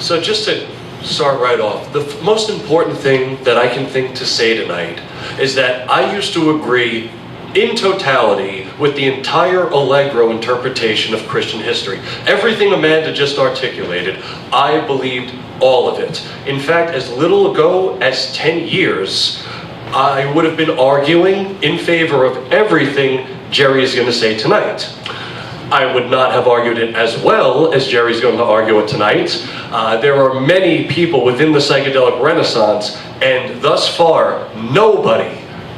So just to start right off, the most important thing that I can think to say tonight is that I used to agree in totality with the entire Allegro interpretation of Christian history. Everything Amanda just articulated, I believed all of it. In fact, as little ago as 10 years, I would have been arguing in favor of everything Jerry is going to say tonight. I would not have argued it as well as Jerry's going to argue it tonight. There are many people within the psychedelic renaissance, and thus far, nobody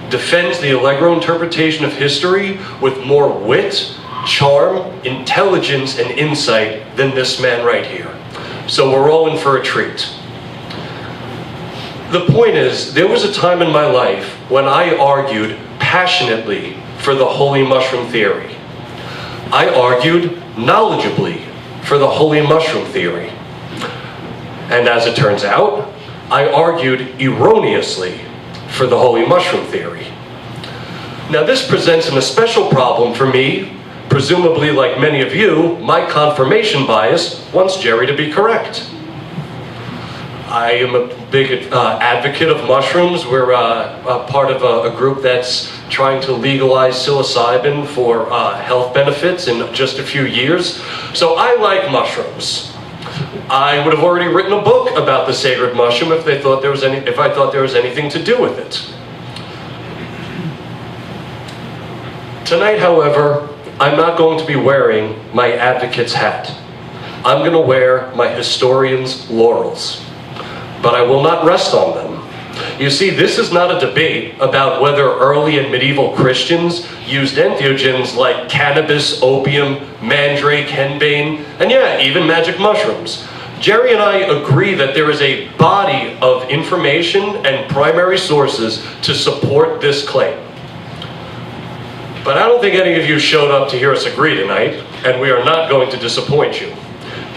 defends the Allegro interpretation of history with more wit, charm, intelligence, and insight than this man right here. So we're all in for a treat. The point is, there was a time in my life when I argued passionately for the holy mushroom theory. I argued knowledgeably for the holy mushroom theory. And as it turns out, I argued erroneously for the holy mushroom theory. Now this presents an especial problem for me. Presumably, like many of you, my confirmation bias wants Jerry to be correct. I am a big advocate of mushrooms. We're part of a group that's trying to legalize psilocybin for health benefits in just a few years. So I like mushrooms. I would have already written a book about the sacred mushroom if I thought there was anything to do with it. Tonight, however, I'm not going to be wearing my advocate's hat. I'm going to wear my historian's laurels. But I will not rest on them. You see, this is not a debate about whether early and medieval Christians used entheogens like cannabis, opium, mandrake, henbane, and yeah, even magic mushrooms. Jerry and I agree that there is a body of information and primary sources to support this claim. But I don't think any of you showed up to hear us agree tonight, and we are not going to disappoint you.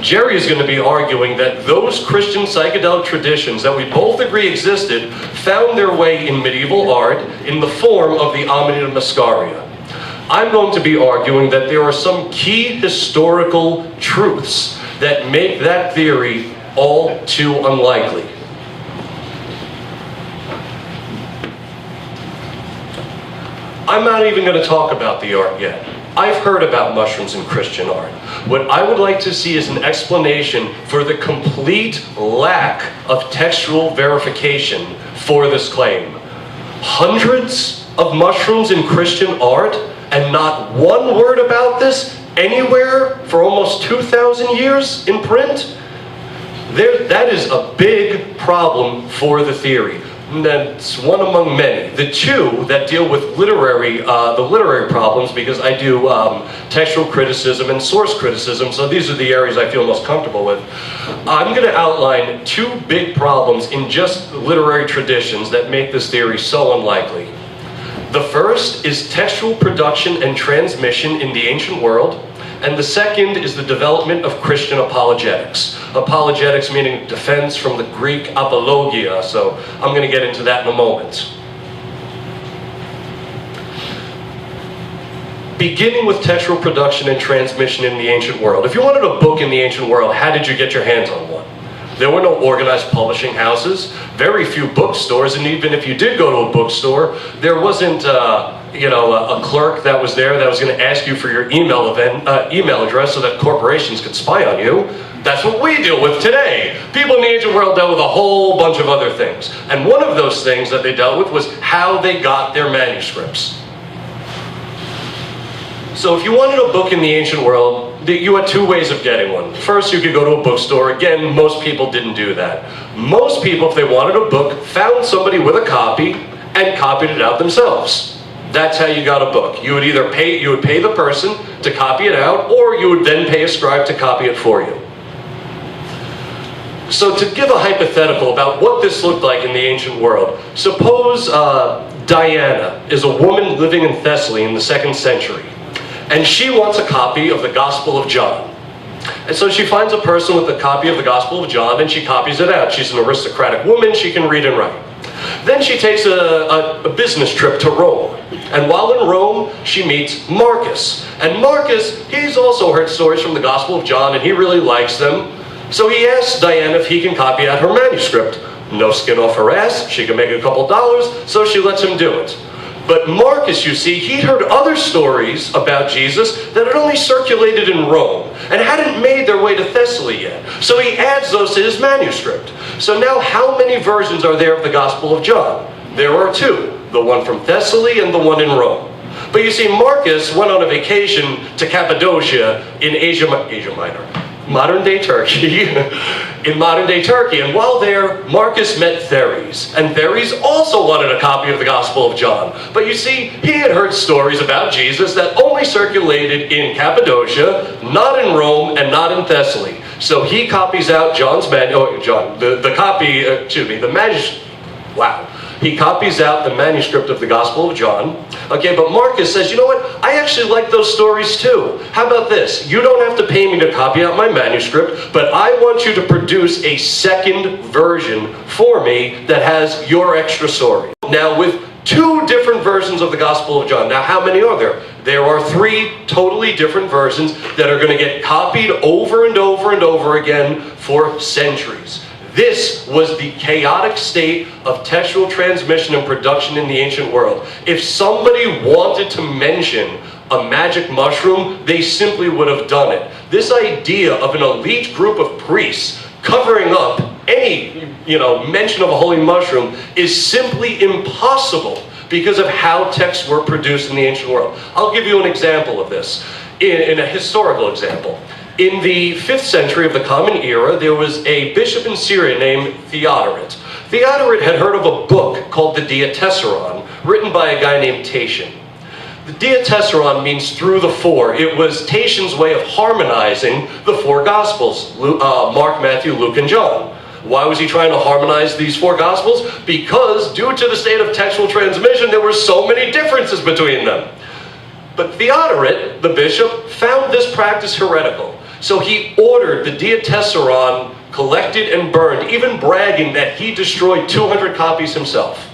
Jerry is going to be arguing that those Christian psychedelic traditions that we both agree existed found their way in medieval art in the form of the Amanita muscaria. I'm going to be arguing that there are some key historical truths that make that theory all too unlikely. I'm not even going to talk about the art yet. I've heard about mushrooms in Christian art. What I would like to see is an explanation for the complete lack of textual verification for this claim. Hundreds of mushrooms in Christian art, and not one word about this anywhere for almost 2,000 years in print? That is a big problem for the theory. That's one among many. The two that deal with the literary problems, because I do textual criticism and source criticism, so these are the areas I feel most comfortable with. I'm going to outline two big problems in just literary traditions that make this theory so unlikely. The first is textual production and transmission in the ancient world, and the second is the development of Christian apologetics. Apologetics meaning defense from the Greek apologia, so I'm going to get into that in a moment. Beginning with textual production and transmission in the ancient world. If you wanted a book in the ancient world, how did you get your hands on one? There were no organized publishing houses, very few bookstores, and even if you did go to a bookstore, there wasn't a clerk that was there that was going to ask you for your email address so that corporations could spy on you. That's what we deal with today. People in the ancient world dealt with a whole bunch of other things. And one of those things that they dealt with was how they got their manuscripts. So if you wanted a book in the ancient world, you had two ways of getting one. First, you could go to a bookstore. Again, most people didn't do that. Most people, if they wanted a book, found somebody with a copy and copied it out themselves. That's how you got a book. You would either pay the person to copy it out, or you would then pay a scribe to copy it for you. So to give a hypothetical about what this looked like in the ancient world, suppose Diana is a woman living in Thessaly in the 2nd century, and she wants a copy of the Gospel of John. And so she finds a person with a copy of the Gospel of John, and she copies it out. She's an aristocratic woman, she can read and write. Then she takes a business trip to Rome. And while in Rome, she meets Marcus. And Marcus, he's also heard stories from the Gospel of John, and he really likes them. So he asks Diane if he can copy out her manuscript. No skin off her ass, she can make a couple dollars, so she lets him do it. But Marcus, you see, he'd heard other stories about Jesus that had only circulated in Rome and hadn't made their way to Thessaly yet. So he adds those to his manuscript. So now how many versions are there of the Gospel of John? There are two, the one from Thessaly and the one in Rome. But you see, Marcus went on a vacation to Cappadocia in Asia Minor, modern-day Turkey, in modern-day Turkey. And while there, Marcus met Theres. And Theres also wanted a copy of the Gospel of John. But you see, he had heard stories about Jesus that only circulated in Cappadocia, not in Rome, and not in Thessaly. So he copies out He copies out the manuscript of the Gospel of John. Okay, but Marcus says, you know what? I actually like those stories too. How about this? You don't have to pay me to copy out my manuscript, but I want you to produce a second version for me that has your extra story. Now, with two different versions of the Gospel of John. Now, how many are there? There are three totally different versions that are going to get copied over and over and over again for centuries. This was the chaotic state of textual transmission and production in the ancient world. If somebody wanted to mention a magic mushroom, they simply would have done it. This idea of an elite group of priests covering up any, mention of a holy mushroom is simply impossible because of how texts were produced in the ancient world. I'll give you an example of this, in a historical example. In the 5th century of the Common Era, there was a bishop in Syria named Theodoret. Theodoret had heard of a book called the Diatessaron, written by a guy named Tatian. The Diatessaron means through the four. It was Tatian's way of harmonizing the four Gospels, Mark, Matthew, Luke, and John. Why was he trying to harmonize these four Gospels? Because due to the state of textual transmission, there were so many differences between them. But Theodoret, the bishop, found this practice heretical. So he ordered the Diatessaron collected and burned, even bragging that he destroyed 200 copies himself.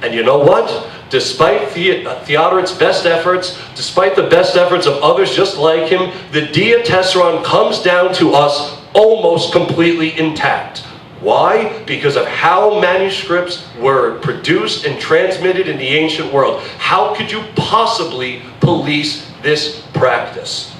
And you know what? Despite Theodoret's best efforts, despite the best efforts of others just like him, the Diatessaron comes down to us almost completely intact. Why? Because of how manuscripts were produced and transmitted in the ancient world. How could you possibly police this practice?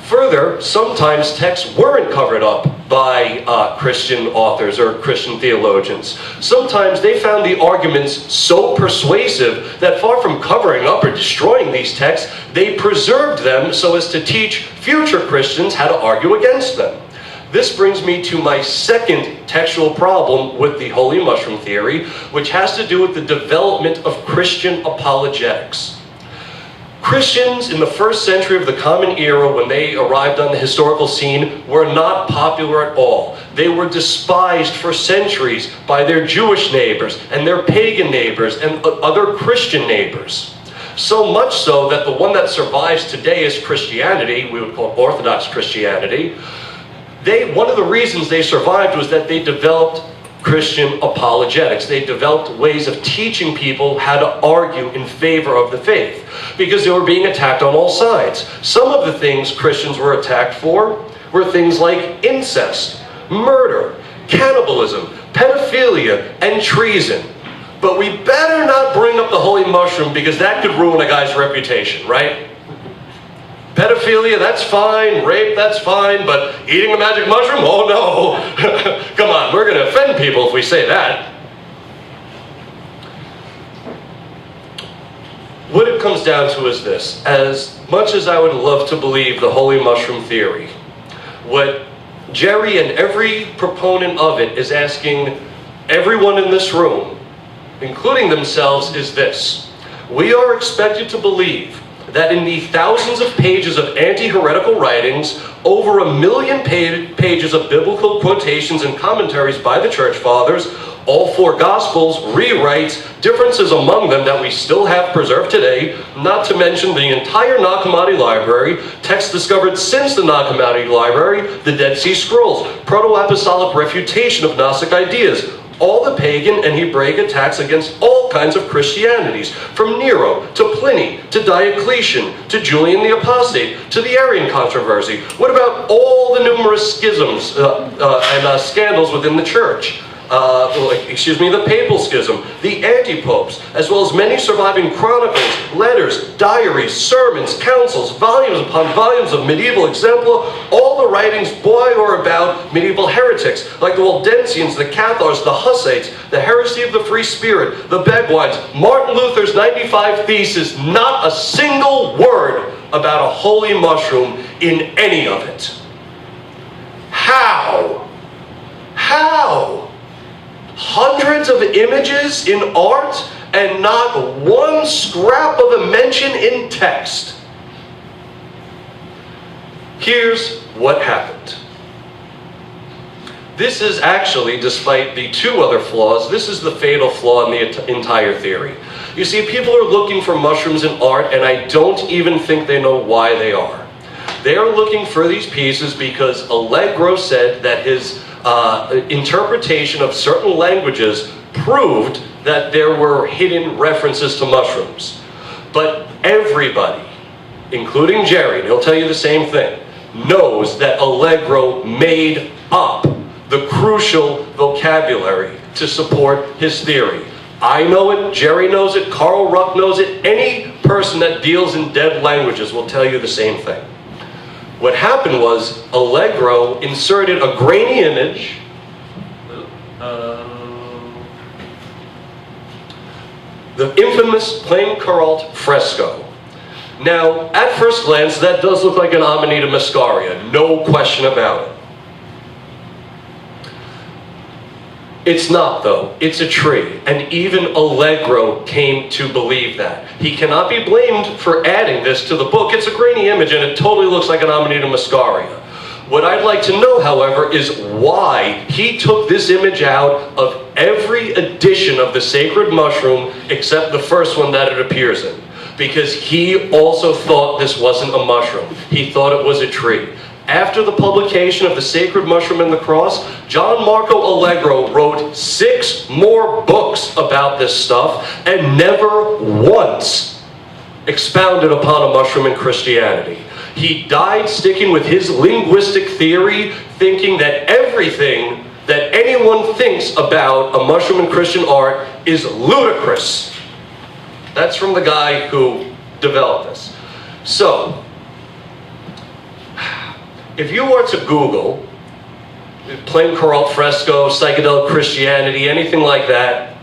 Further, sometimes texts weren't covered up by Christian authors or Christian theologians. Sometimes they found the arguments so persuasive that far from covering up or destroying these texts, they preserved them so as to teach future Christians how to argue against them. This brings me to my second textual problem with the holy mushroom theory, which has to do with the development of Christian apologetics. Christians in the 1st century of the Common Era, when they arrived on the historical scene, were not popular at all. They were despised for centuries by their Jewish neighbors and their pagan neighbors and other Christian neighbors. So much so that the one that survives today is Christianity, we would call Orthodox Christianity. One of the reasons they survived was that they developed Christian apologetics. They developed ways of teaching people how to argue in favor of the faith, because they were being attacked on all sides. Some of the things Christians were attacked for were things like incest, murder, cannibalism, pedophilia, and treason. But we better not bring up the holy mushroom, because that could ruin a guy's reputation, right? Pedophilia, that's fine. Rape, that's fine. But eating a magic mushroom? Oh no. Come on, we're going to offend people if we say that. What it comes down to is this. As much as I would love to believe the holy mushroom theory, what Jerry and every proponent of it is asking everyone in this room, including themselves, is this. We are expected to believe that in the thousands of pages of anti-heretical writings, over 1 million pages of biblical quotations and commentaries by the church fathers, all four Gospels, rewrites, differences among them that we still have preserved today, not to mention the entire Nag Hammadi library, texts discovered since the Nag Hammadi library, the Dead Sea Scrolls, proto-apostolic refutation of Gnostic ideas, all the pagan and Hebraic attacks against all kinds of Christianities, from Nero to Pliny to Diocletian to Julian the Apostate to the Arian controversy. What about all the the numerous schisms and scandals within the church. The papal schism, the anti-popes, as well as many surviving chronicles, letters, diaries, sermons, councils, volumes upon volumes of medieval exempla, all the writings by or about medieval heretics, like the Waldensians, the Cathars, the Hussites, the heresy of the free spirit, the Beguines, Martin Luther's 95 Theses, not a single word about a holy mushroom in any of it. How? How? Hundreds of images in art and not one scrap of a mention in text. Here's what happened. This is actually, despite the two other flaws, this is the fatal flaw in the entire theory. You see, people are looking for mushrooms in art, and I don't even think they know why they are. They are looking for these pieces because Allegro said that his interpretation of certain languages proved that there were hidden references to mushrooms. But everybody, including Jerry, and he'll tell you the same thing, knows that Allegro made up the crucial vocabulary to support his theory. I know it, Jerry knows it, Carl Ruck knows it, any person that deals in dead languages will tell you the same thing. What happened was Allegro inserted a grainy image, the infamous plain Coralt fresco. Now, at first glance, that does look like an Amanita muscaria, no question about it. It's not, though. It's a tree, and even Allegro came to believe that. He cannot be blamed for adding this to the book. It's a grainy image, and it totally looks like an Amanita muscaria. What I'd like to know, however, is why he took this image out of every edition of the sacred mushroom except the first one that it appears in. Because he also thought this wasn't a mushroom. He thought it was a tree. After the publication of The Sacred Mushroom and the Cross, John Marco Allegro wrote 6 more books about this stuff and never once expounded upon a mushroom in Christianity. He died sticking with his linguistic theory, thinking that everything that anyone thinks about a mushroom in Christian art is ludicrous. That's from the guy who developed this. So, if you were to Google plain Coralt fresco, psychedelic Christianity, anything like that,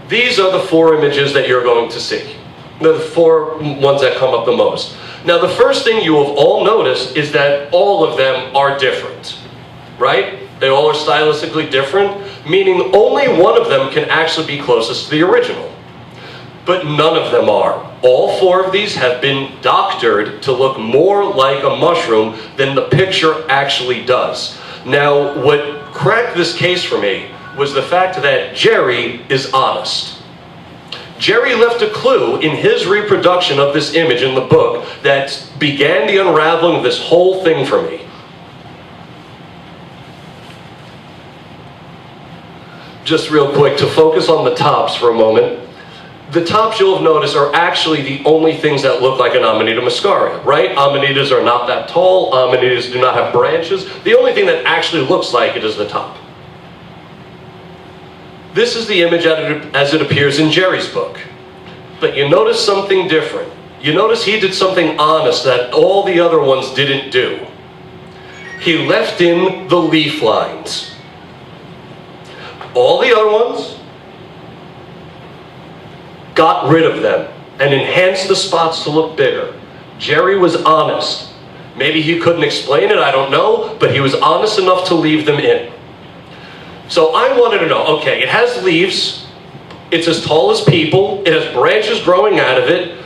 these are the 4 images that you're going to see. The 4 ones that come up the most. Now, the first thing you have all noticed is that all of them are different, right? They all are stylistically different, meaning only one of them can actually be closest to the original. But none of them are. All 4 of these have been doctored to look more like a mushroom than the picture actually does. Now, what cracked this case for me was the fact that Jerry is honest. Jerry left a clue in his reproduction of this image in the book that began the unraveling of this whole thing for me. Just real quick, to focus on the tops for a moment. The tops, you'll have noticed, are actually the only things that look like an Amanita muscaria, right? Amanitas are not that tall. Amanitas do not have branches. The only thing that actually looks like it is the top. This is the image as it appears in Jerry's book. But you notice something different. You notice he did something honest that all the other ones didn't do. He left in the leaf lines. All the other ones got rid of them and enhanced the spots to look bigger. Jerry was honest. Maybe he couldn't explain it, I don't know, but he was honest enough to leave them in. So I wanted to know, okay, it has leaves, it's as tall as people, it has branches growing out of it.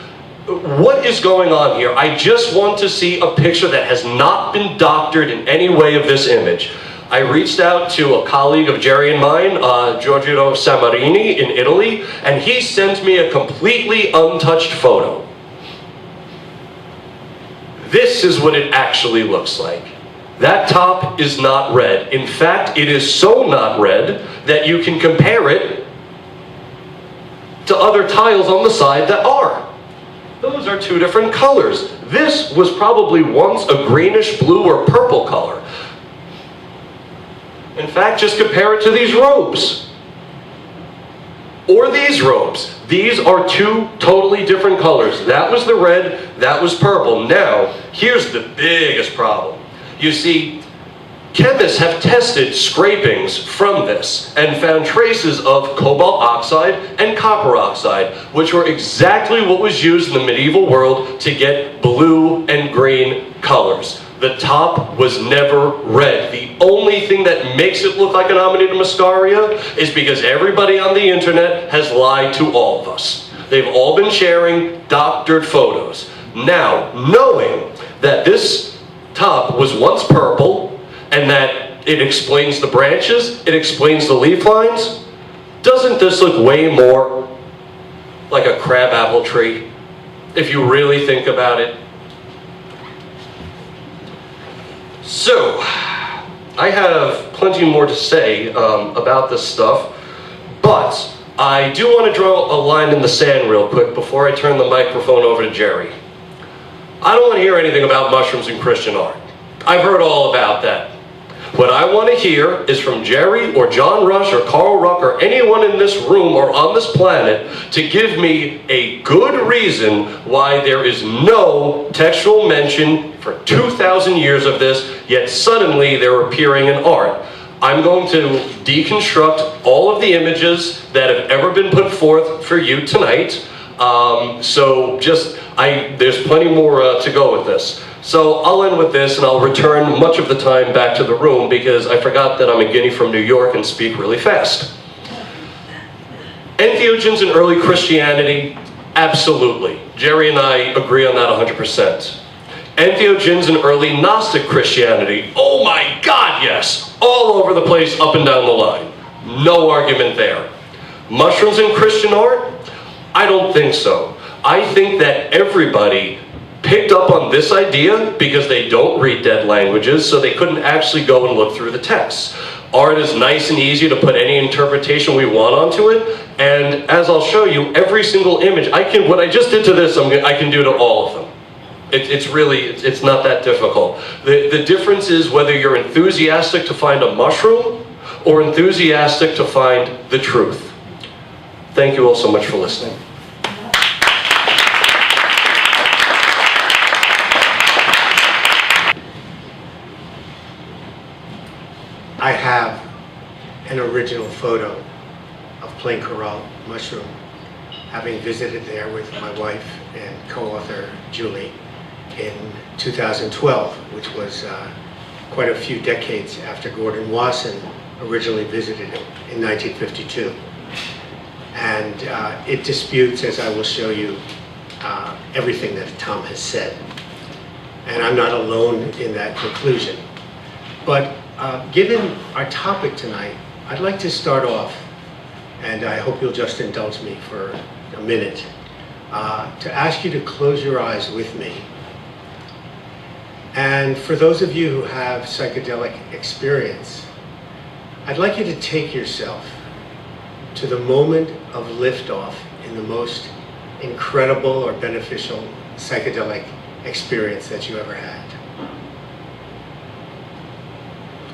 What is going on here? I just want to see a picture that has not been doctored in any way of this image. I reached out to a colleague of Jerry and mine, Giorgio Samarini in Italy, and he sent me a completely untouched photo. This is what it actually looks like. That top is not red. In fact, it is so not red that you can compare it to other tiles on the side that are. Those are two different colors. This was probably once a greenish blue or purple color. In fact, just compare it to these robes. Or these robes. These are two totally different colors. That was the red, that was purple. Now, here's the biggest problem. You see, chemists have tested scrapings from this and found traces of cobalt oxide and copper oxide, which were exactly what was used in the medieval world to get blue and green colors. The top was never red. The only thing that makes it look like an Amanita muscaria is because everybody on the internet has lied to all of us. They've all been sharing doctored photos. Now, knowing that this top was once purple and that it explains the branches, it explains the leaf lines, doesn't this look way more like a crabapple tree, if you really think about it? So, I have plenty more to say about this stuff, but I do want to draw a line in the sand real quick before I turn the microphone over to Jerry. I don't want to hear anything about mushrooms and Christian art. I've heard all about that. What I want to hear is from Jerry or John Rush or Carl Ruck or anyone in this room or on this planet to give me a good reason why there is no textual mention for 2,000 years of this, yet suddenly they're appearing in art. I'm going to deconstruct all of the images that have ever been put forth for you tonight. There's plenty more to go with this. So I'll end with this, and I'll return much of the time back to the room because I forgot that I'm a guinea from New York and speak really fast. Entheogens in early Christianity, absolutely. Jerry and I agree on that 100%. Entheogens in early Gnostic Christianity, oh my God, yes! All over the place, up and down the line. No argument there. Mushrooms in Christian art? I don't think so. I think that everybody picked up on this idea because they don't read dead languages, so they couldn't actually go and look through the texts. Art is nice and easy to put any interpretation we want onto it, and as I'll show you, every single image, what I just did to this, I can do to all of them. It's not that difficult. The difference is whether you're enthusiastic to find a mushroom or enthusiastic to find the truth. Thank you all so much for listening. I have an original photo of plain coral mushroom, having visited there with my wife and co-author Julie in 2012, which was quite a few decades after Gordon Wasson originally visited it in 1952. And it disputes, as I will show you, everything that Tom has said. And I'm not alone in that conclusion. But given our topic tonight, I'd like to start off, and I hope you'll just indulge me for a minute, to ask you to close your eyes with me. And for those of you who have psychedelic experience, I'd like you to take yourself to the moment of liftoff in the most incredible or beneficial psychedelic experience that you ever had.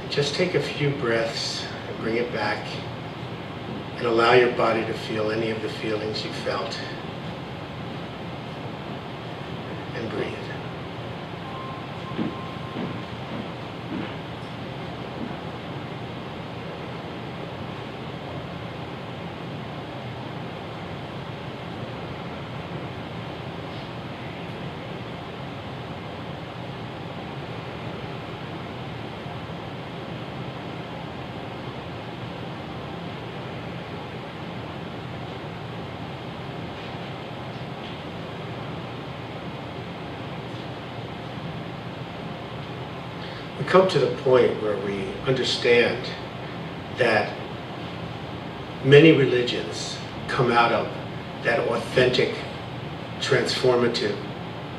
Just take a few breaths and bring it back and allow your body to feel any of the feelings you felt. And breathe. We come to the point where we understand that many religions come out of that authentic, transformative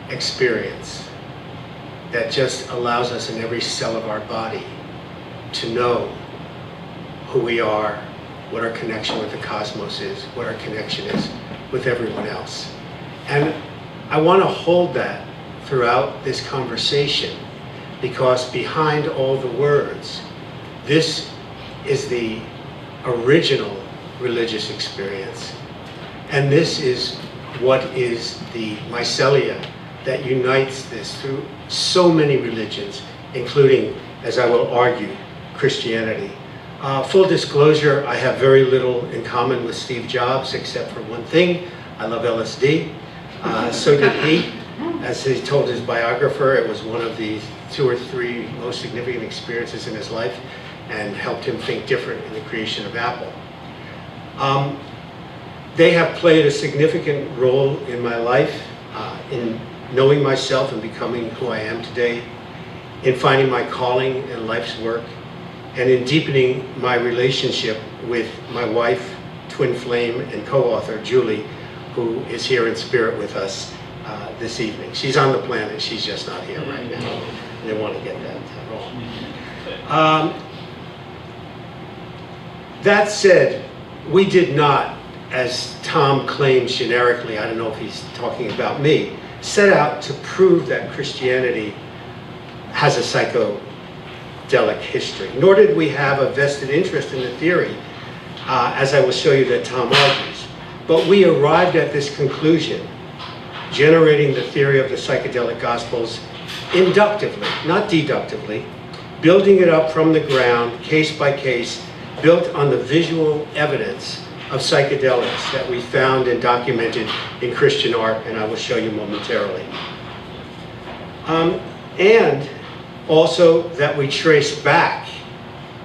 experience that just allows us in every cell of our body to know who we are, what our connection with the cosmos is, what our connection is with everyone else. And I want to hold that throughout this conversation, because behind all the words, this is the original religious experience. And this is what is the mycelia that unites this through so many religions, including, as I will argue, Christianity. Full disclosure, I have very little in common with Steve Jobs, except for one thing: I love LSD. So did he. As he told his biographer, it was one of the 2 or 3 most significant experiences in his life and helped him think different in the creation of Apple. They have played a significant role in my life, in knowing myself and becoming who I am today, in finding my calling in life's work, and in deepening my relationship with my wife, twin flame, and co-author, Julie, who is here in spirit with us this evening. She's on the planet, she's just not here right now. I didn't want to get that wrong. That said, we did not, as Tom claims generically, I don't know if he's talking about me, set out to prove that Christianity has a psychedelic history, nor did we have a vested interest in the theory, as I will show you that Tom argues. But we arrived at this conclusion, generating the theory of the psychedelic gospels inductively, not deductively, building it up from the ground, case by case, built on the visual evidence of psychedelics that we found and documented in Christian art, and I will show you momentarily. And also that we trace back,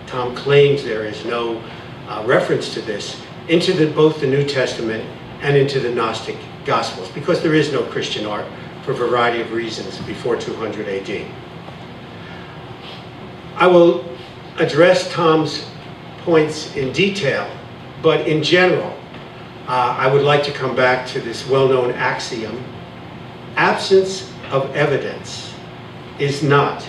Tom claims there is no reference to this, into both the New Testament and into the Gnostic Gospels, because there is no Christian art for a variety of reasons before 200 AD. I will address Tom's points in detail, but in general, I would like to come back to this well-known axiom: absence of evidence is not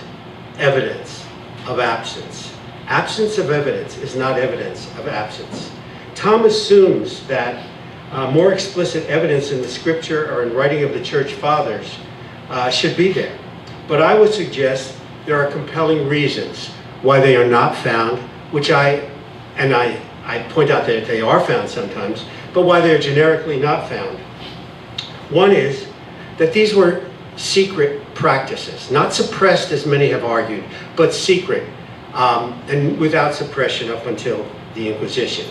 evidence of absence. Absence of evidence is not evidence of absence. Tom assumes that more explicit evidence in the scripture or in writing of the church fathers should be there. But I would suggest there are compelling reasons why they are not found, which I point out that they are found sometimes, but why they're generically not found. One is that these were secret practices, not suppressed as many have argued, but secret, and without suppression up until the Inquisition.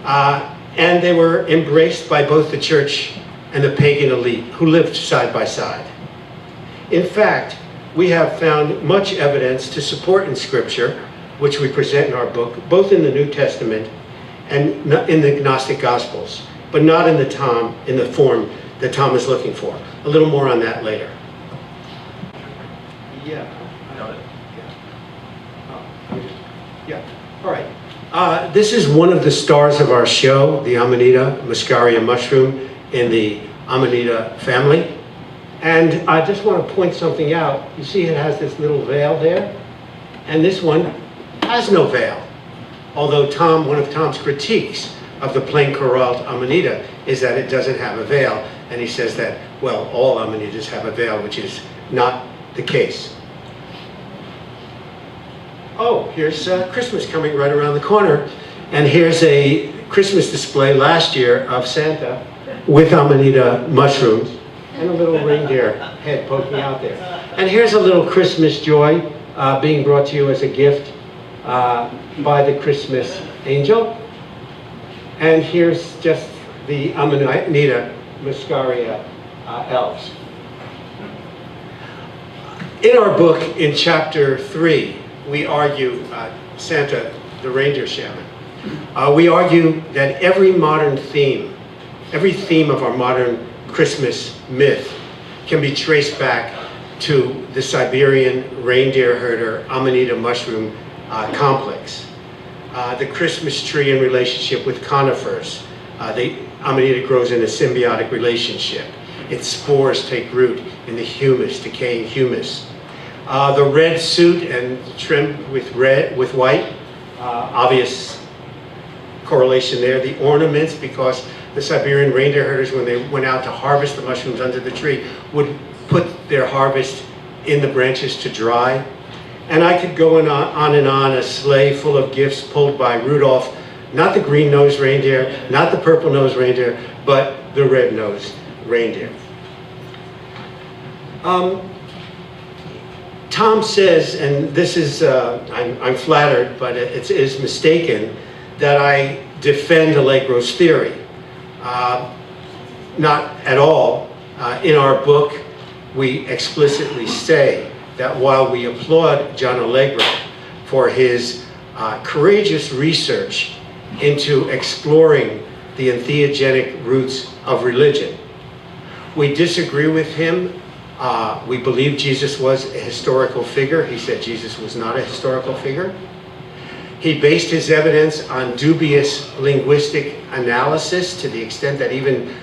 And they were embraced by both the church and the pagan elite who lived side by side. In fact, we have found much evidence to support in Scripture, which we present in our book, both in the New Testament and in the Gnostic Gospels, but not in the form that Tom is looking for. A little more on that later. Yeah. All right. This is one of the stars of our show, the Amanita muscaria mushroom in the Amanita family. And I just want to point something out. You see it has this little veil there, and this one has no veil. Although one of Tom's critiques of the plain coralled Amanita is that it doesn't have a veil, and he says that, well, all Amanitas have a veil, which is not the case. Oh, here's Christmas coming right around the corner, and here's a Christmas display last year of Santa with Amanita mushrooms and a little reindeer head poking out there. And here's a little Christmas joy being brought to you as a gift by the Christmas angel. And here's just the Amanita muscaria elves. In our book, in chapter 3, we argue, Santa, the reindeer shaman, we argue that every theme of our modern Christmas myth can be traced back to the Siberian reindeer herder Amanita mushroom complex. The Christmas tree in relationship with conifers. The Amanita grows in a symbiotic relationship. Its spores take root in the humus, decaying humus. The red suit and trimmed with white, obvious correlation there. The ornaments, because the Siberian reindeer herders, when they went out to harvest the mushrooms under the tree, would put their harvest in the branches to dry. And I could go on and on, a sleigh full of gifts pulled by Rudolph, not the green-nosed reindeer, not the purple-nosed reindeer, but the red-nosed reindeer. Tom says, and this is, I'm flattered, but it is mistaken, that I defend Allegro's theory. Not at all. In our book, we explicitly say that while we applaud John Allegro for his courageous research into exploring the entheogenic roots of religion, we disagree with him. We believe Jesus was a historical figure. He said Jesus was not a historical figure. He based his evidence on dubious linguistic analysis to the extent that even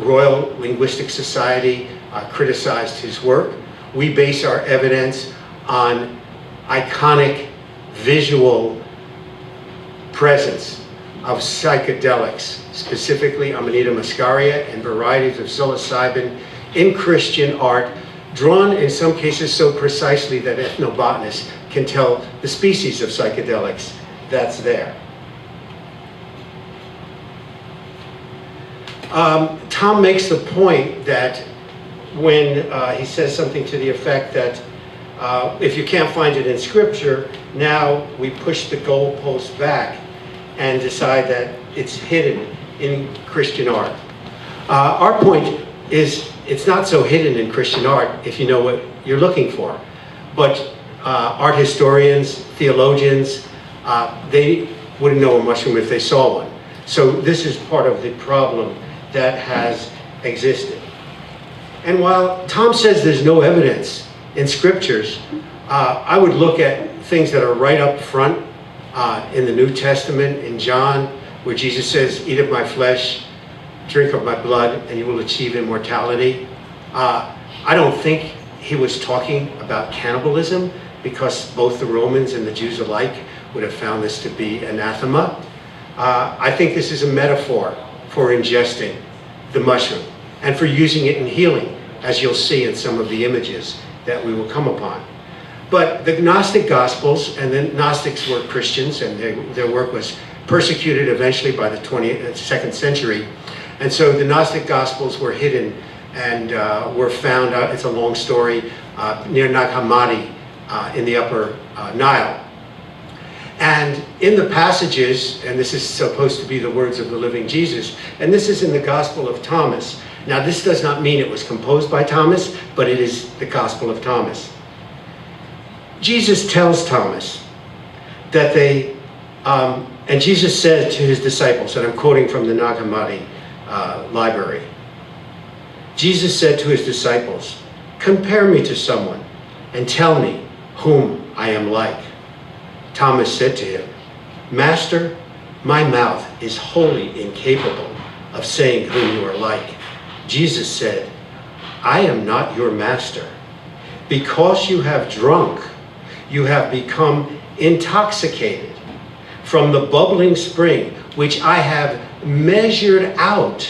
Royal Linguistic Society criticized his work. We base our evidence on iconic visual presence of psychedelics, specifically Amanita muscaria and varieties of psilocybin in Christian art, drawn in some cases so precisely that ethnobotanists can tell the species of psychedelics that's there. Tom makes the point that when he says something to the effect that if you can't find it in Scripture, now we push the goalpost back and decide that it's hidden in Christian art. Our point is it's not so hidden in Christian art if you know what you're looking for. But art historians, theologians, they wouldn't know a mushroom if they saw one. So this is part of the problem that has existed. And while Tom says there's no evidence in scriptures, I would look at things that are right up front in the New Testament, in John, where Jesus says, "Eat of my flesh, drink of my blood, and you will achieve immortality." I don't think he was talking about cannibalism, because both the Romans and the Jews alike would have found this to be anathema. I think this is a metaphor for ingesting the mushroom and for using it in healing, as you'll see in some of the images that we will come upon. But the Gnostic Gospels, and the Gnostics were Christians, and their work was persecuted eventually by the 22nd century. And so the Gnostic Gospels were hidden and were found, it's a long story, near Nag Hammadi in the upper Nile. And in the passages, and this is supposed to be the words of the living Jesus, and this is in the Gospel of Thomas. Now this does not mean it was composed by Thomas, but it is the Gospel of Thomas. Jesus tells Thomas that and Jesus said to his disciples, and I'm quoting from the Nag Hammadi library, Jesus said to his disciples, "Compare me to someone and tell me whom I am like." Thomas said to him, "Master, my mouth is wholly incapable of saying whom you are like." Jesus said, "I am not your master. Because you have drunk, you have become intoxicated from the bubbling spring, which I have measured out.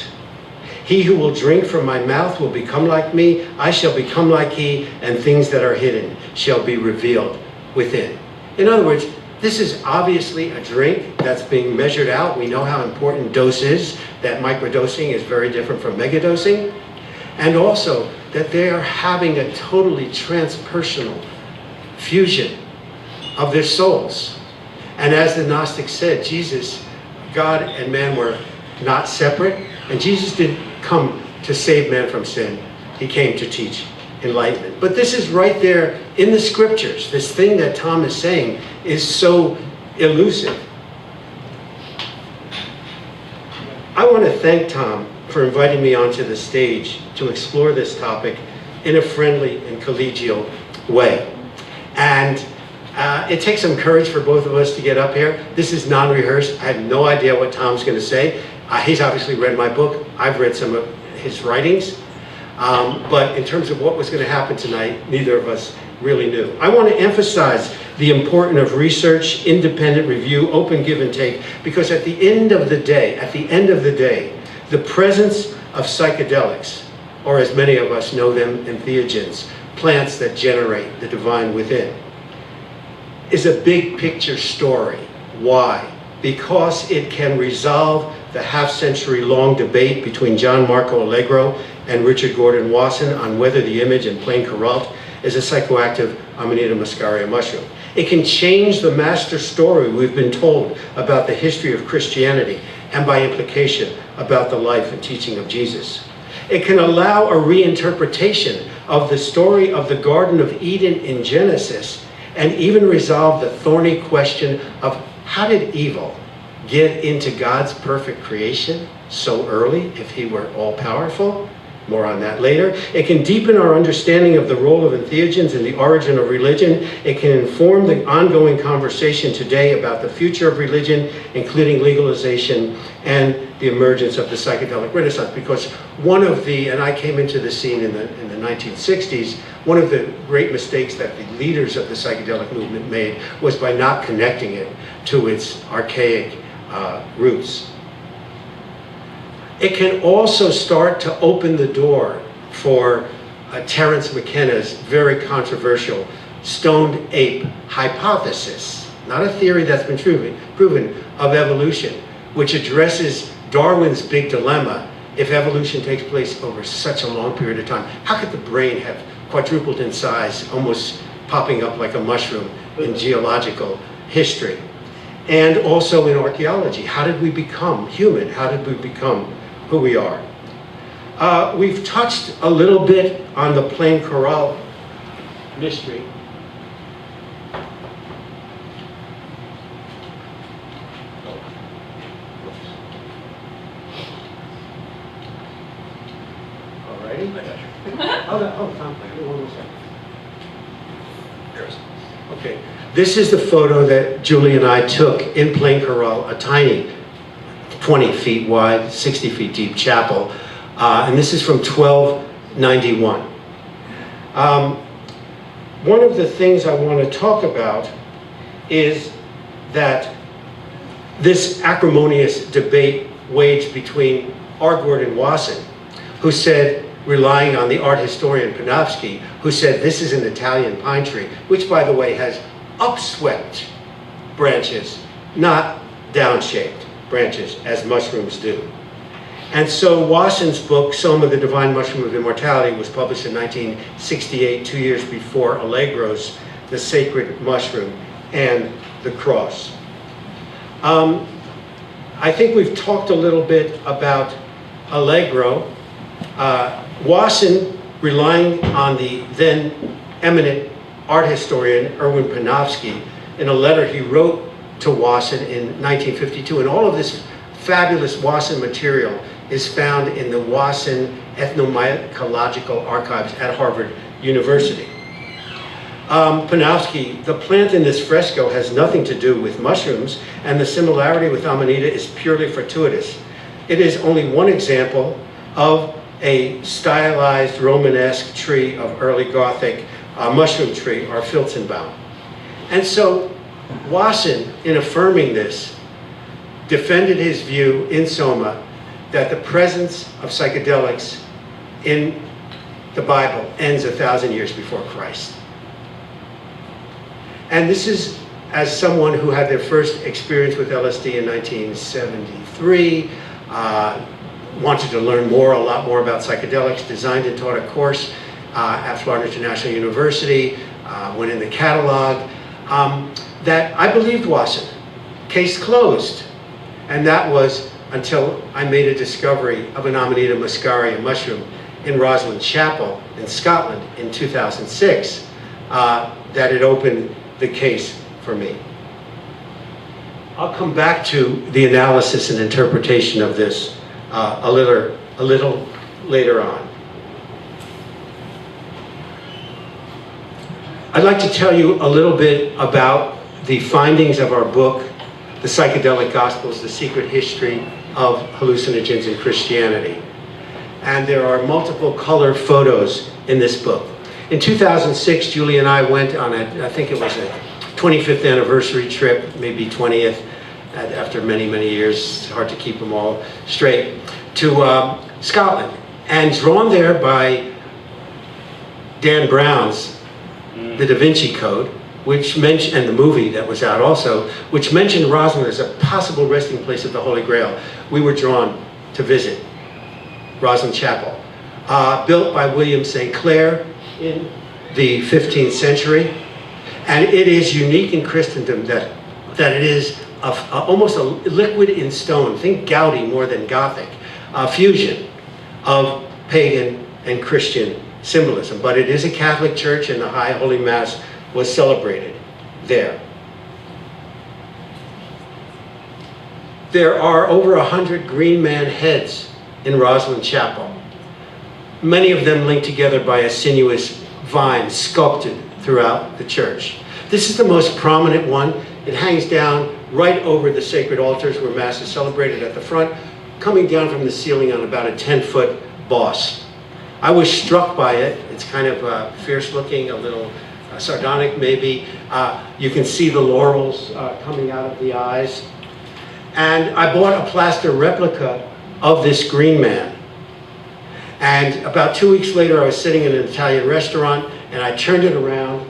He who will drink from my mouth will become like me. I shall become like he, and things that are hidden shall be revealed within." In other words, this is obviously a drink that's being measured out. We know how important dose is, that microdosing is very different from megadosing, and also that they are having a totally transpersonal fusion of their souls. And as the Gnostics said, Jesus, God and man were not separate, and Jesus didn't come to save man from sin. He came to teach enlightenment. But this is right there in the scriptures. This thing that Tom is saying is so elusive. I want to thank Tom for inviting me onto the stage to explore this topic in a friendly and collegial way. And it takes some courage for both of us to get up here. This is non-rehearsed. I have no idea what Tom's going to say. He's obviously read my book. I've read some of his writings. But in terms of what was going to happen tonight, neither of us really knew. I want to emphasize the importance of research, independent review, open give and take, because at the end of the day, The presence of psychedelics, or as many of us know them, entheogens, plants that generate the divine within, is a big picture story. Why? Because it can resolve the half-century long debate between John Marco Allegro and Richard Gordon Wasson on whether the image in plain Coralt is a psychoactive Amanita muscaria mushroom. It can change the master story we've been told about the history of Christianity and by implication about the life and teaching of Jesus. It can allow a reinterpretation of the story of the Garden of Eden in Genesis and even resolve the thorny question of how did evil get into God's perfect creation so early if he were all-powerful? More on that later. It can deepen our understanding of the role of entheogens in the origin of religion. It can inform the ongoing conversation today about the future of religion, including legalization and the emergence of the psychedelic renaissance. Because one of the, and I came into the scene in the 1960s, one of the great mistakes that the leaders of the psychedelic movement made was by not connecting it to its archaic roots. It can also start to open the door for Terence McKenna's very controversial stoned ape hypothesis, not a theory that's been proven of evolution, which addresses Darwin's big dilemma. If evolution takes place over such a long period of time, how could the brain have quadrupled in size, almost popping up like a mushroom in geological history? And also in archaeology, how did we become human? How did we become who we are? We've touched a little bit on the plain Coralt mystery. Alrighty. Tom, one more second. Okay, this is the photo that Julie and I took in plain Coralt, a tiny 20 feet wide, 60 feet deep chapel. And this is from 1291. One of the things I want to talk about is that this acrimonious debate waged between R. Gordon Wasson, who said, relying on the art historian Panofsky, who said this is an Italian pine tree, which by the way has upswept branches, not downshaped branches, as mushrooms do. And so Wasson's book, Soma, the Divine Mushroom of Immortality, was published in 1968, 2 years before Allegro's The Sacred Mushroom and the Cross. I think we've talked a little bit about Allegro. Wasson, relying on the then eminent art historian Erwin Panofsky, in a letter he wrote to Wasson in 1952, and all of this fabulous Wasson material is found in the Wasson Ethnomycological Archives at Harvard University. Panofsky, the plant in this fresco has nothing to do with mushrooms, and the similarity with Amanita is purely fortuitous. It is only one example of a stylized Romanesque tree of early Gothic mushroom tree, or Filzenbaum. And so Wasson, in affirming this, defended his view in Soma that the presence of psychedelics in the Bible ends 1,000 years before Christ. And this is, as someone who had their first experience with LSD in 1973, wanted to learn a lot more about psychedelics, designed and taught a course at Florida International University, went in the catalog, that I believed Wasson. Case closed. And that was until I made a discovery of an Amanita muscaria mushroom in Roslin Chapel in Scotland in 2006, that it opened the case for me. I'll come back to the analysis and interpretation of this a little later on. I'd like to tell you a little bit about the findings of our book, The Psychedelic Gospels, The Secret History of Hallucinogens in Christianity. And there are multiple color photos in this book. In 2006, Julie and I went on I think it was a 25th anniversary trip, maybe 20th, after many, many years. It's hard to keep them all straight. to Scotland, and drawn there by Dan Brown's The Da Vinci Code, which mentioned, and the movie that was out also, which mentioned Rosslyn as a possible resting place of the Holy Grail. We were drawn to visit Rosslyn Chapel, built by William St. Clair in the 15th century. And it is unique in Christendom that it is almost a liquid in stone, think Gaudi more than Gothic, fusion of pagan and Christian symbolism. But it is a Catholic church, and the High Holy Mass was celebrated there. There are over 100 Green Man heads in Rosslyn Chapel, many of them linked together by a sinuous vine sculpted throughout the church. This is the most prominent one. It hangs down right over the sacred altars where Mass is celebrated at the front, coming down from the ceiling on about a 10-foot boss. I was struck by it. It's kind of fierce looking, a little sardonic maybe. You can see the laurels coming out of the eyes. And I bought a plaster replica of this Green Man. And about 2 weeks later, I was sitting in an Italian restaurant, and I turned it around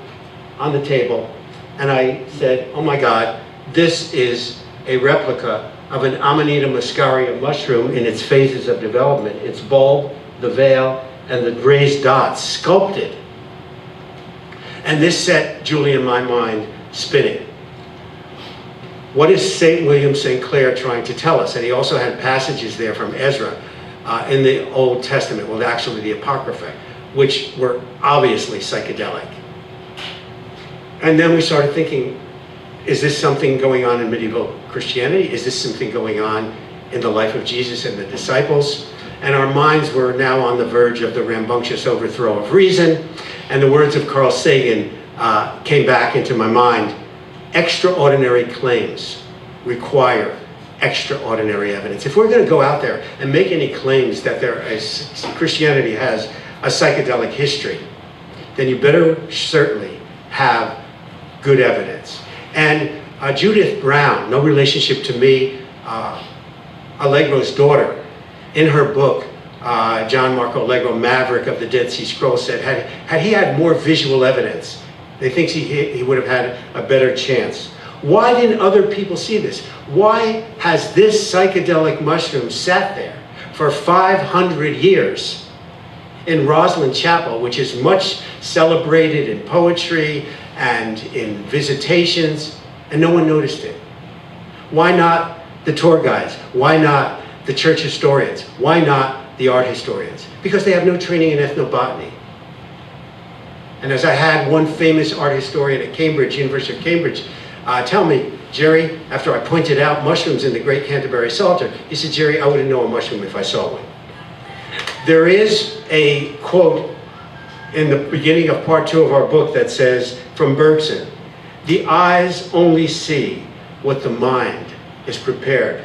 on the table, and I said, oh my God, this is a replica of an Amanita muscaria mushroom in its phases of development. Its bulb, the veil, and the raised dots sculpted. And this set Julie and my mind spinning. What is St. William St. Clair trying to tell us? And he also had passages there from Ezra in the Old Testament, well, actually the Apocrypha, which were obviously psychedelic. And then we started thinking, is this something going on in medieval Christianity? Is this something going on in the life of Jesus and the disciples? And our minds were now on the verge of the rambunctious overthrow of reason. And the words of Carl Sagan came back into my mind. Extraordinary claims require extraordinary evidence. If we're going to go out there and make any claims that Christianity has a psychedelic history, then you better certainly have good evidence. And Judith Brown, no relationship to me, Allegro's daughter, in her book, John Marco Allegro, Maverick of the Dead Sea Scrolls, said had he had more visual evidence, they think he would have had a better chance. Why didn't other people see this? Why has this psychedelic mushroom sat there for 500 years in Rosslyn Chapel, which is much celebrated in poetry and in visitations, and no one noticed it? Why not the tour guides? Why not the church historians? Why not the art historians? Because they have no training in ethnobotany. And as I had one famous art historian at Cambridge, University of Cambridge, tell me, Jerry, after I pointed out mushrooms in the Great Canterbury Psalter, he said, Jerry, I wouldn't know a mushroom if I saw one. There is a quote in the beginning of part 2 of our book that says, from Bergson, the eyes only see what the mind is prepared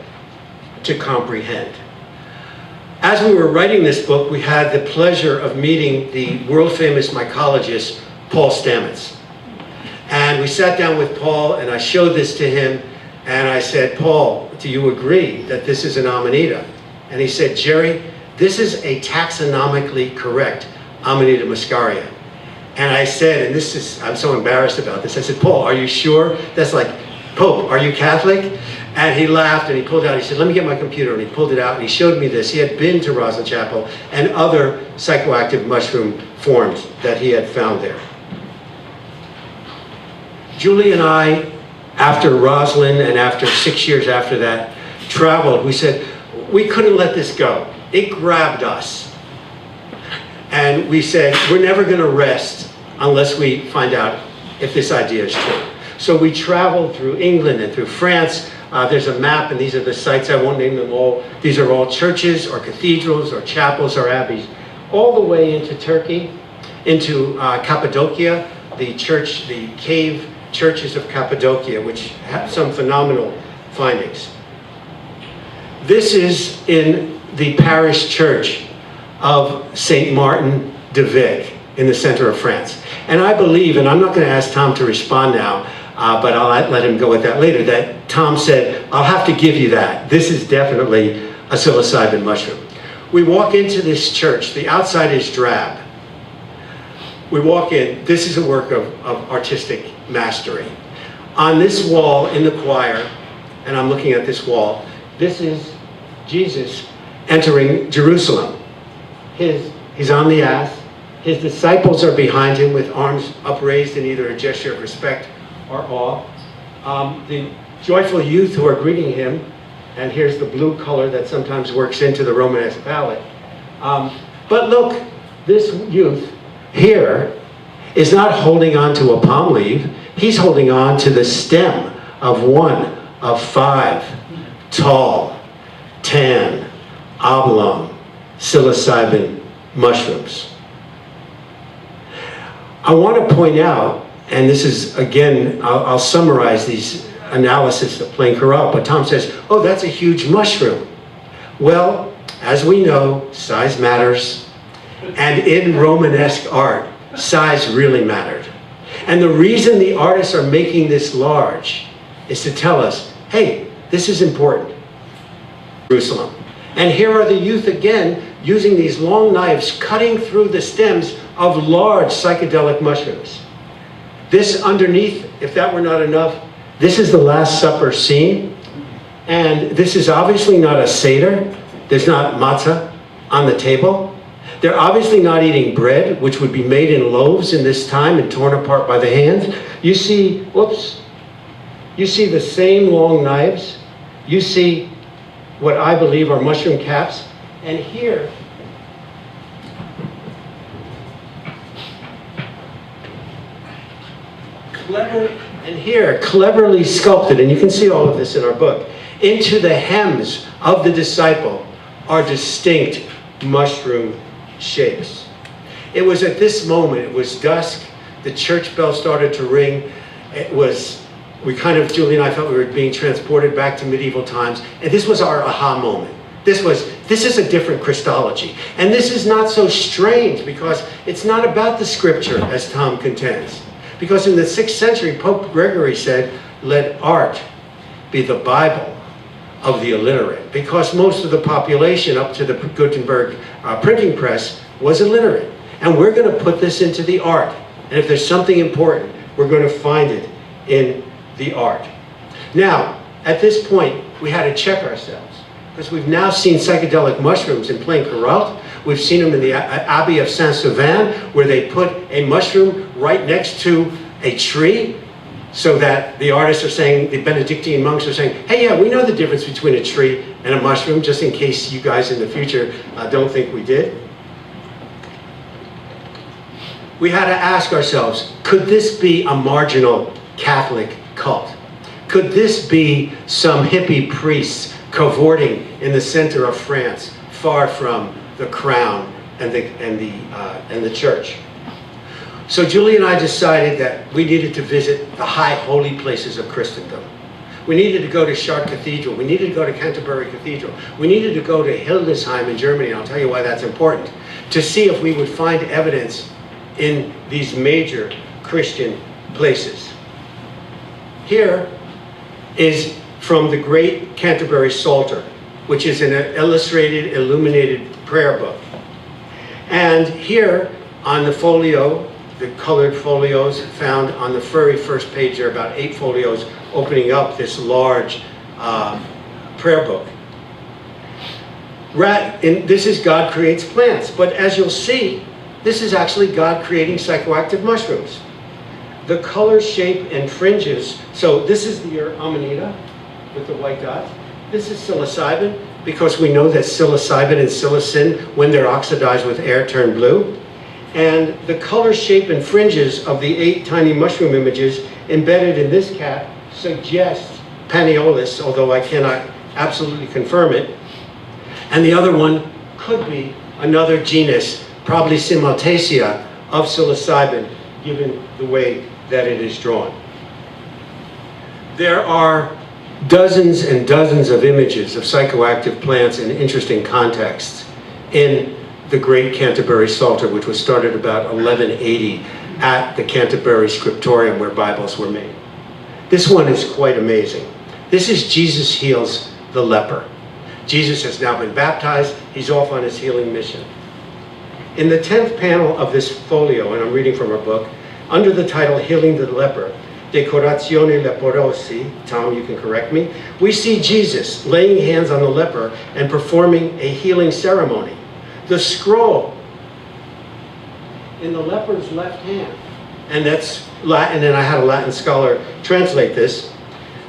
to comprehend. As we were writing this book, we had the pleasure of meeting the world-famous mycologist, Paul Stamets. And we sat down with Paul, and I showed this to him, and I said, Paul, do you agree that this is an Amanita? And he said, Jerry, this is a taxonomically correct Amanita muscaria. And I said, and this is, I'm so embarrassed about this, I said, Paul, are you sure? That's like, Pope, are you Catholic? And he laughed and he pulled out, he said, let me get my computer. And he pulled it out and he showed me this. He had been to Rosslyn Chapel and other psychoactive mushroom forms that he had found there. Julie and I, after Rosslyn and after 6 years after that, traveled. We said, we couldn't let this go. It grabbed us. And we said, we're never going to rest unless we find out if this idea is true. So we traveled through England and through France. There's a map, and these are the sites. I won't name them all. These are all churches or cathedrals or chapels or abbeys, all the way into Turkey, into Cappadocia, the cave churches of Cappadocia, which have some phenomenal findings. This is in the parish church of St. Martin de Vic in the center of France. And I believe, and I'm not going to ask Tom to respond now, but I'll let him go with that later, that Tom said, I'll have to give you that. This is definitely a psilocybin mushroom. We walk into this church. The outside is drab. We walk in. This is a work of artistic mastery. On this wall in the choir, and I'm looking at this wall, this is Jesus entering Jerusalem. He's on the ass. His disciples are behind him with arms upraised in either a gesture of respect or awe. The joyful youth who are greeting him, and here's the blue color that sometimes works into the Romanesque palette. But look, this youth here is not holding on to a palm leaf. He's holding on to the stem of one of 5 tall, tan, oblong, psilocybin mushrooms. I want to point out, and this is, again, I'll summarize these analysis of plain chorale, but Tom says, oh, that's a huge mushroom. Well, as we know, size matters, and in Romanesque art, size really mattered. And the reason the artists are making this large is to tell us, hey, this is important. Jerusalem. And here are the youth again using these long knives cutting through the stems of large psychedelic mushrooms. This underneath, if that were not enough, this is the Last Supper scene. And this is obviously not a Seder. There's not matzah on the table. They're obviously not eating bread, which would be made in loaves in this time and torn apart by the hands. You see, whoops, you see the same long knives. You see what I believe are mushroom caps. And here, cleverly sculpted, and you can see all of this in our book, into the hems of the disciple are distinct mushroom shapes. It was at this moment, it was dusk, the church bell started to ring. It was, Julie and I felt we were being transported back to medieval times, and this was our aha moment. This is a different Christology. And this is not so strange because it's not about the scripture, as Tom contends. Because in the 6th century, Pope Gregory said, let art be the Bible of the illiterate. Because most of the population up to the Gutenberg printing press was illiterate. And we're going to put this into the art. And if there's something important, we're going to find it in the art. Now, at this point, we had to check ourselves. Because we've now seen psychedelic mushrooms in plain chorale. We've seen them in the Abbey of Saint-Sauvin, where they put a mushroom right next to a tree, so that the artists are saying, the Benedictine monks are saying, hey, yeah, we know the difference between a tree and a mushroom, just in case you guys in the future don't think we did. We had to ask ourselves, could this be a marginal Catholic cult? Could this be some hippie priests cavorting in the center of France, far from the crown and the church? So Julie and I decided that we needed to visit the high holy places of Christendom. We needed to go to Chartres Cathedral. We needed to go to Canterbury Cathedral. We needed to go to Hildesheim in Germany, and I'll tell you why that's important, to see if we would find evidence in these major Christian places. Here is from the great Canterbury Psalter, which is an illustrated, illuminated prayer book. And here on the folio, the colored folios found on the very first page, there are about 8 folios opening up this large prayer book. This is God creates plants, but as you'll see, this is actually God creating psychoactive mushrooms. The color, shape, and fringes, so this is the amanita with the white dots. This is psilocybin, because we know that psilocybin and psilocin, when they're oxidized with air, turn blue. And the color, shape, and fringes of the 8 tiny mushroom images embedded in this cap suggest Panaeolus, although I cannot absolutely confirm it. And the other one could be another genus, probably Simultaceae, of psilocybin, given the way that it is drawn. There are dozens and dozens of images of psychoactive plants in interesting contexts in the great Canterbury Psalter, which was started about 1180 at the Canterbury Scriptorium where Bibles were made. This one is quite amazing. This is Jesus heals the leper. Jesus has now been baptized. he's off on his healing mission. In the 10th panel of this folio, and I'm reading from her book, under the title Healing the Leper, Decorazione Leprosi, Tom, you can correct me, we see Jesus laying hands on the leper and performing a healing ceremony. The scroll in the leper's left hand, and that's Latin, and I had a Latin scholar translate this.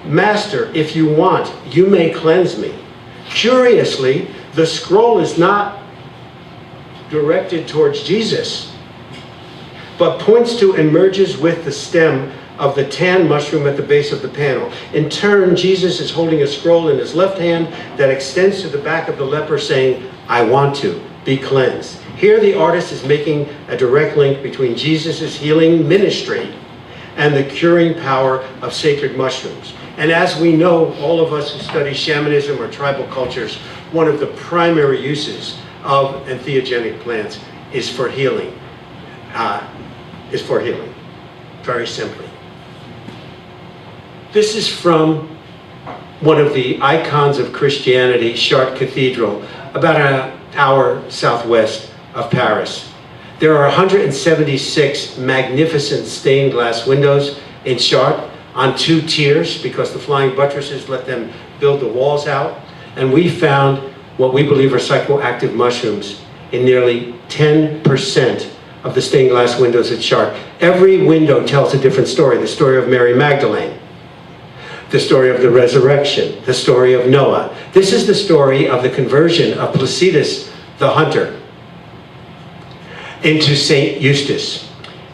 Master, if you want, you may cleanse me. Curiously, the scroll is not directed towards Jesus, but points to and merges with the stem of the tan mushroom at the base of the panel. In turn, Jesus is holding a scroll in his left hand that extends to the back of the leper, saying, I want to be cleansed. Here the artist is making a direct link between Jesus' healing ministry and the curing power of sacred mushrooms. And as we know, all of us who study shamanism or tribal cultures, one of the primary uses of entheogenic plants is for healing. Very simply. This is from one of the icons of Christianity, Chartres Cathedral, about an hour southwest of Paris. There are 176 magnificent stained glass windows in Chartres on 2 tiers because the flying buttresses let them build the walls out. And we found what we believe are psychoactive mushrooms in nearly 10% of the stained glass windows at Chartres. Every window tells a different story. The story of Mary Magdalene, the story of the resurrection, the story of Noah. This is the story of the conversion of Placidus the hunter into Saint Eustace.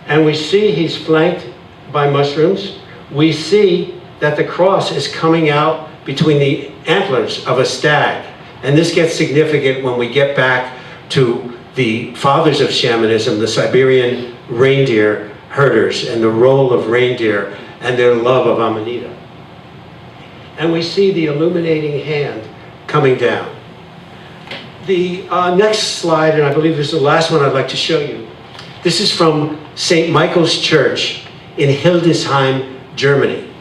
And we see he's flanked by mushrooms. We see that the cross is coming out between the antlers of a stag. And this gets significant when we get back to the fathers of shamanism, the Siberian reindeer herders, and the role of reindeer and their love of Amanita. And we see the illuminating hand coming down. The next slide, and I believe this is the last one I'd like to show you. This is from St. Michael's Church in Hildesheim, Germany.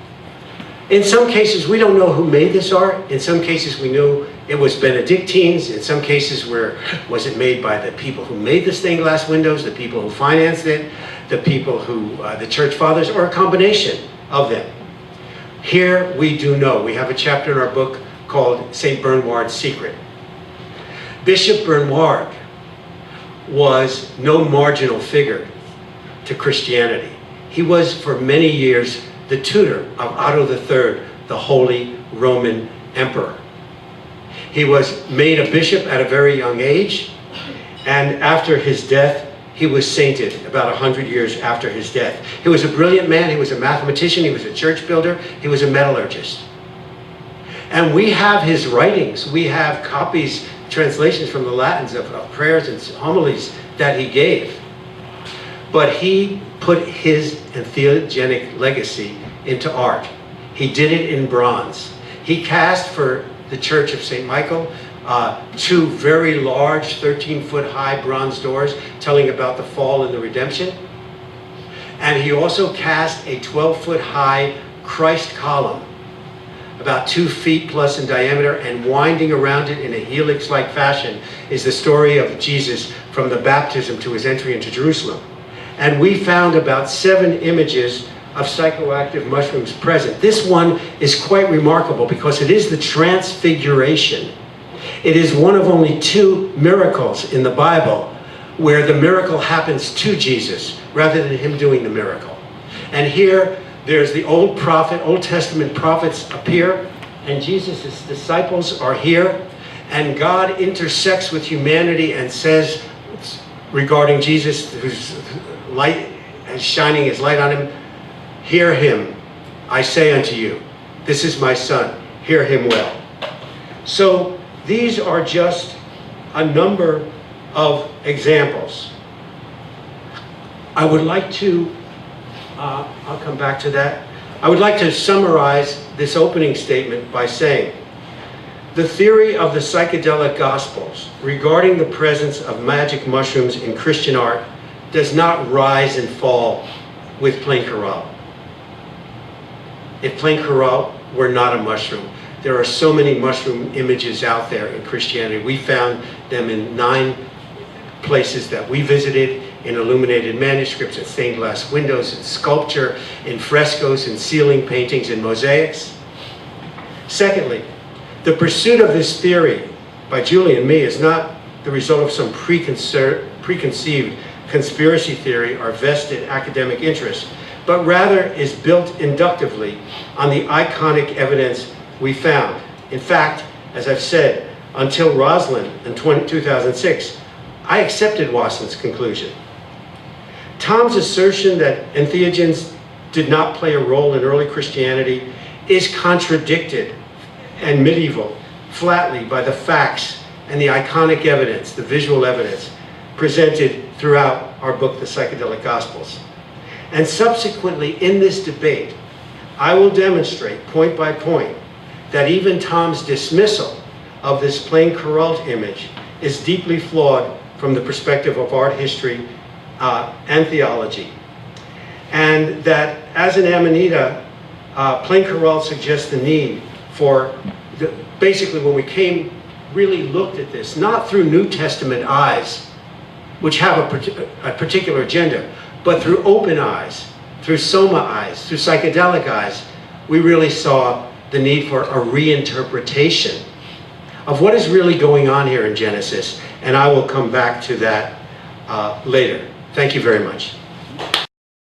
In some cases, we don't know who made this art. In some cases, we knew it was Benedictines. In some cases, was it made by the people who made the stained glass windows, the people who financed it, the people who, the church fathers, or a combination of them. Here we do know. We have a chapter in our book called St. Bernard's Secret. Bishop Bernard was no marginal figure to Christianity. He was for many years the tutor of Otto III, the Holy Roman Emperor. He was made a bishop at a very young age, and after his death, he was sainted about 100 years after his death. He was a brilliant man, he was a mathematician, he was a church builder, he was a metallurgist. And we have his writings, we have copies, translations from the Latins of prayers and homilies that he gave. But he put his entheogenic legacy into art. He did it in bronze. He cast for the Church of St. Michael 2 very large 13-foot high bronze doors telling about the fall and the redemption. And he also cast a 12-foot high Christ column, about 2 feet plus in diameter, and winding around it in a helix-like fashion is the story of Jesus from the baptism to his entry into Jerusalem. And we found about 7 images of psychoactive mushrooms present. This one is quite remarkable because it is the transfiguration. It is one of only 2 miracles in the Bible where the miracle happens to Jesus rather than him doing the miracle. And here there's the Old Testament prophets appear, and Jesus' disciples are here, and God intersects with humanity and says regarding Jesus, whose light is shining his light on him, hear him, I say unto you, this is my son, hear him well. So these are just a number of examples. I would like to, I'll come back to that. I would like to summarize this opening statement by saying, the theory of the psychedelic gospels regarding the presence of magic mushrooms in Christian art does not rise and fall with plain coral. If plain coral were not a mushroom, there are so many mushroom images out there in Christianity. We found them in 9 places that we visited, in illuminated manuscripts, in stained glass windows, in sculpture, in frescoes, in ceiling paintings, in mosaics. Secondly, the pursuit of this theory by Julie and me is not the result of some preconceived conspiracy theory or vested academic interest, but rather is built inductively on the iconic evidence we found. In fact, as I've said, until Roslin in 2006, I accepted Wasson's conclusion. Tom's assertion that entheogens did not play a role in early Christianity is contradicted and medieval flatly by the facts and the iconic evidence, the visual evidence, presented throughout our book, The Psychedelic Gospels. And subsequently in this debate, I will demonstrate point by point that even Tom's dismissal of this plain Kuralt image is deeply flawed from the perspective of art history and theology. And that as an Amanita, plain Kuralt suggests the need for, basically when we really looked at this, not through New Testament eyes, which have a particular agenda, but through open eyes, through soma eyes, through psychedelic eyes, we really saw the need for a reinterpretation of what is really going on here in Genesis, and I will come back to that later. Thank you very much.